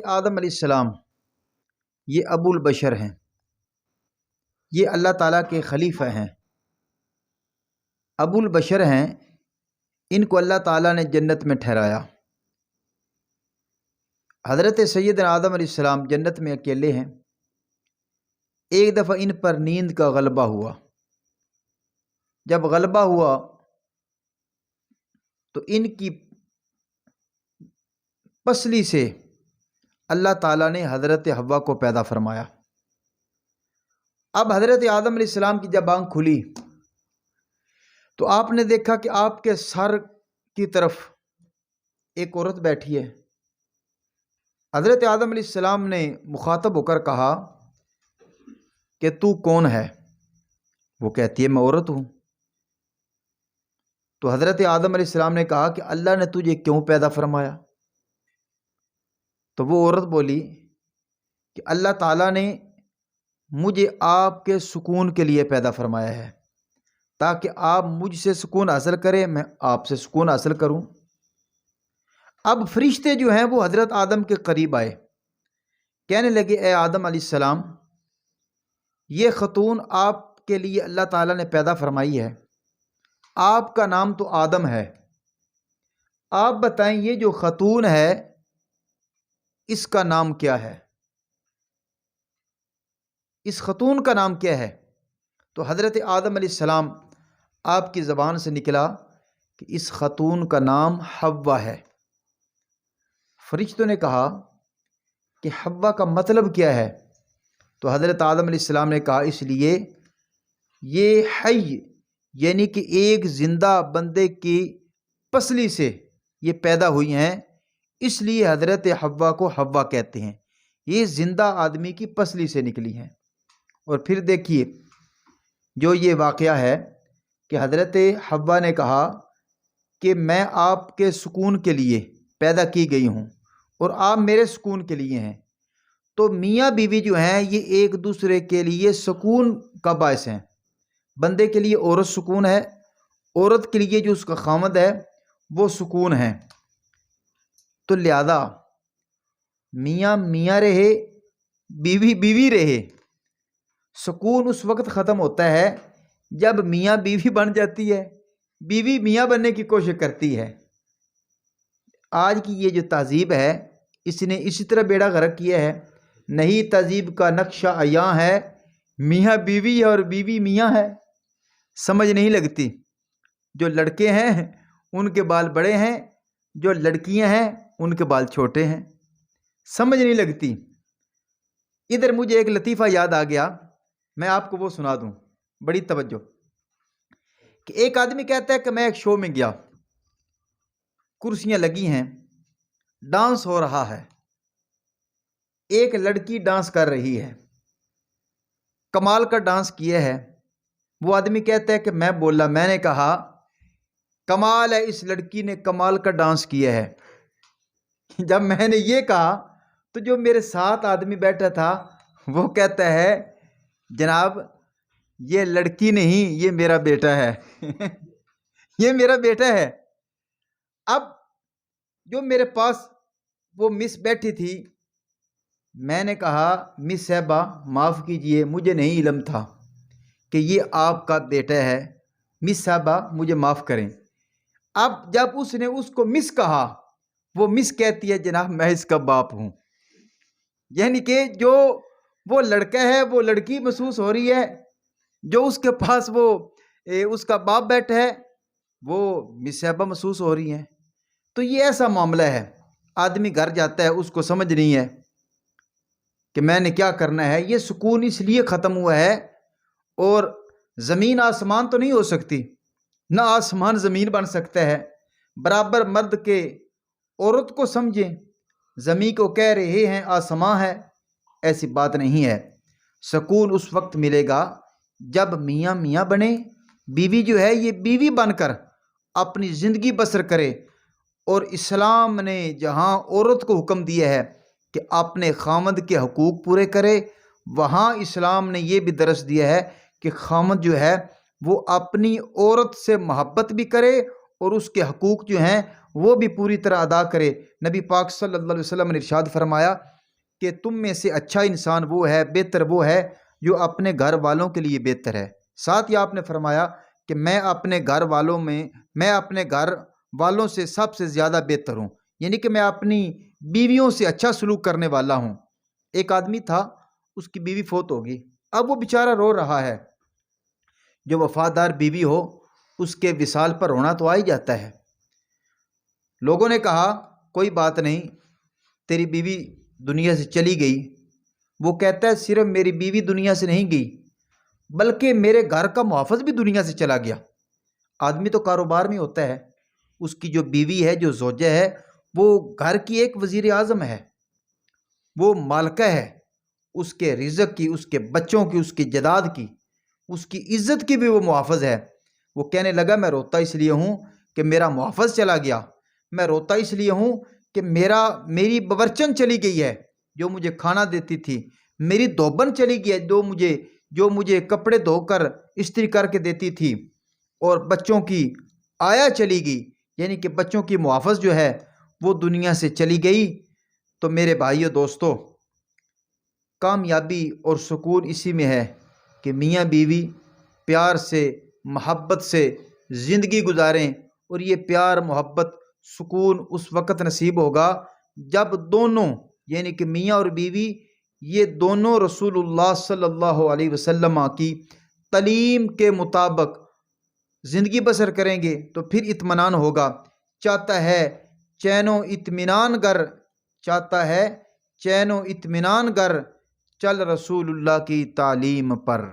آدم علیہ السلام یہ ابو البشر ہیں، یہ اللہ تعالیٰ کے خلیفہ ہیں، ابو البشر ہیں۔ ان کو اللہ تعالیٰ نے جنت میں ٹھہرایا۔ حضرت سیدنا آدم علیہ السلام جنت میں اکیلے ہیں۔ ایک دفعہ ان پر نیند کا غلبہ ہوا۔ جب غلبہ ہوا تو ان کی پسلی سے اللہ تعالیٰ نے حضرت حوا کو پیدا فرمایا۔ اب حضرت آدم علیہ السلام کی جب آنکھ کھلی تو آپ نے دیکھا کہ آپ کے سر کی طرف ایک عورت بیٹھی ہے۔ حضرت آدم علیہ السلام نے مخاطب ہو کر کہا کہ تو کون ہے؟ وہ کہتی ہے میں عورت ہوں۔ تو حضرت آدم علیہ السلام نے کہا کہ اللہ نے تجھے کیوں پیدا فرمایا؟ تو وہ عورت بولی کہ اللہ تعالیٰ نے مجھے آپ کے سکون کے لیے پیدا فرمایا ہے، تاکہ آپ مجھ سے سکون حاصل کریں، میں آپ سے سکون حاصل کروں۔ اب فرشتے جو ہیں وہ حضرت آدم کے قریب آئے، کہنے لگے اے آدم علیہ السلام، یہ خاتون آپ کے لیے اللہ تعالیٰ نے پیدا فرمائی ہے، آپ کا نام تو آدم ہے، آپ بتائیں یہ جو خاتون ہے اس کا نام کیا ہے؟ اس خاتون کا نام کیا ہے؟ تو حضرت آدم علیہ السلام آپ کی زبان سے نکلا کہ اس خاتون کا نام حوا ہے۔ فرشتوں نے کہا کہ حوا کا مطلب کیا ہے؟ تو حضرت آدم علیہ السلام نے کہا اس لیے یہ حی یعنی کہ ایک زندہ بندے کی پسلی سے یہ پیدا ہوئی ہیں، اس لیے حضرت حوا کو حوا کہتے ہیں، یہ زندہ آدمی کی پسلی سے نکلی ہیں۔ اور پھر دیکھیے جو یہ واقعہ ہے کہ حضرت حوا نے کہا کہ میں آپ کے سکون کے لیے پیدا کی گئی ہوں اور آپ میرے سکون کے لیے ہیں۔ تو میاں بیوی جو ہیں یہ ایک دوسرے کے لیے سکون کا باعث ہیں۔ بندے کے لیے عورت سکون ہے، عورت کے لیے جو اس کا خامد ہے وہ سکون ہے۔ تو لہذا میاں میاں رہے، بیوی بیوی رہے۔ سکون اس وقت ختم ہوتا ہے جب میاں بیوی بن جاتی ہے، بیوی میاں بننے کی کوشش کرتی ہے۔ آج کی یہ جو تہذیب ہے اس نے اسی طرح بیڑا غرق کیا ہے۔ نئی تہذیب کا نقشہ عیاں ہے، میاں بیوی ہے اور بیوی میاں ہے، سمجھ نہیں لگتی۔ جو لڑکے ہیں ان کے بال بڑے ہیں، جو لڑکیاں ہیں ان کے بال چھوٹے ہیں، سمجھ نہیں لگتی۔ ادھر مجھے ایک لطیفہ یاد آ گیا، میں آپ کو وہ سنا دوں، بڑی توجہ۔ کہ ایک آدمی کہتا ہے کہ میں ایک شو میں گیا، کرسیاں لگی ہیں، ڈانس ہو رہا ہے، ایک لڑکی ڈانس کر رہی ہے، کمال کا ڈانس کیا ہے۔ وہ آدمی کہتا ہے کہ میں بولا، میں نے کہا کمال ہے، اس لڑکی نے کمال کا ڈانس کیا ہے۔ جب میں نے یہ کہا تو جو میرے ساتھ آدمی بیٹھا تھا وہ کہتا ہے جناب یہ لڑکی نہیں، یہ میرا بیٹا ہے یہ میرا بیٹا ہے۔ اب جو میرے پاس وہ مس بیٹھی تھی، میں نے کہا مس صاحبہ معاف کیجئے، مجھے نہیں علم تھا کہ یہ آپ کا بیٹا ہے، مس صاحبہ مجھے معاف کریں۔ اب جب اس نے اس کو مس کہا، وہ مس کہتی ہے جناب میں اس کا باپ ہوں۔ یعنی کہ جو وہ لڑکا ہے وہ لڑکی محسوس ہو رہی ہے، جو اس کے پاس وہ اس کا باپ بیٹھا ہے وہ مس صاحبہ محسوس ہو رہی ہیں۔ تو یہ ایسا معاملہ ہے، آدمی گھر جاتا ہے اس کو سمجھ نہیں ہے کہ میں نے کیا کرنا ہے۔ یہ سکون اس لیے ختم ہوا ہے، اور زمین آسمان تو نہیں ہو سکتی، نہ آسمان زمین بن سکتا ہے۔ برابر مرد کے عورت کو سمجھیں، زمین کو کہہ رہے ہیں آسمان ہے، ایسی بات نہیں ہے۔ سکون اس وقت ملے گا جب میاں میاں بنے، بیوی جو ہے یہ بیوی بن کر اپنی زندگی بسر کرے۔ اور اسلام نے جہاں عورت کو حکم دیا ہے کہ اپنے خامد کے حقوق پورے کرے، وہاں اسلام نے یہ بھی درس دیا ہے کہ خامد جو ہے وہ اپنی عورت سے محبت بھی کرے اور اس کے حقوق جو ہیں وہ بھی پوری طرح ادا کرے۔ نبی پاک صلی اللہ علیہ وسلم نے ارشاد فرمایا کہ تم میں سے اچھا انسان وہ ہے، بہتر وہ ہے جو اپنے گھر والوں کے لیے بہتر ہے۔ ساتھ ہی آپ نے فرمایا کہ میں اپنے گھر والوں سے سب سے زیادہ بہتر ہوں، یعنی کہ میں اپنی بیویوں سے اچھا سلوک کرنے والا ہوں۔ ایک آدمی تھا، اس کی بیوی فوت ہوگی، اب وہ بیچارہ رو رہا ہے۔ جو وفادار بیوی ہو اس کے وصال پر رونا تو آ ہی جاتا ہے۔ لوگوں نے کہا کوئی بات نہیں، تیری بیوی دنیا سے چلی گئی۔ وہ کہتا ہے صرف میری بیوی دنیا سے نہیں گئی بلکہ میرے گھر کا محافظ بھی دنیا سے چلا گیا۔ آدمی تو کاروبار میں ہوتا ہے، اس کی جو بیوی ہے، جو زوجہ ہے، وہ گھر کی ایک وزیر اعظم ہے، وہ مالکہ ہے، اس کے رزق کی، اس کے بچوں کی، اس کی جائیداد کی، اس کی عزت کی بھی وہ محافظ ہے۔ وہ کہنے لگا میں روتا اس لیے ہوں کہ میرا محافظ چلا گیا، میں روتا اس لیے ہوں کہ میری باورچن چلی گئی ہے جو مجھے کھانا دیتی تھی، میری دوبن چلی گئی ہے جو مجھے کپڑے دھو کر استری کر کے دیتی تھی، اور بچوں کی آیا چلی گئی، یعنی کہ بچوں کی محافظ جو ہے وہ دنیا سے چلی گئی۔ تو میرے بھائیو دوستو، کامیابی اور سکون اسی میں ہے کہ میاں بیوی پیار سے، محبت سے زندگی گزاریں، اور یہ پیار، محبت، سکون اس وقت نصیب ہوگا جب دونوں، یعنی کہ میاں اور بیوی، یہ دونوں رسول اللہ صلی اللہ علیہ وسلم کی تعلیم کے مطابق زندگی بسر کریں گے تو پھر اطمینان ہوگا۔ چاہتا ہے چین و اطمینان گر، چل رسول اللہ کی تعلیم پر۔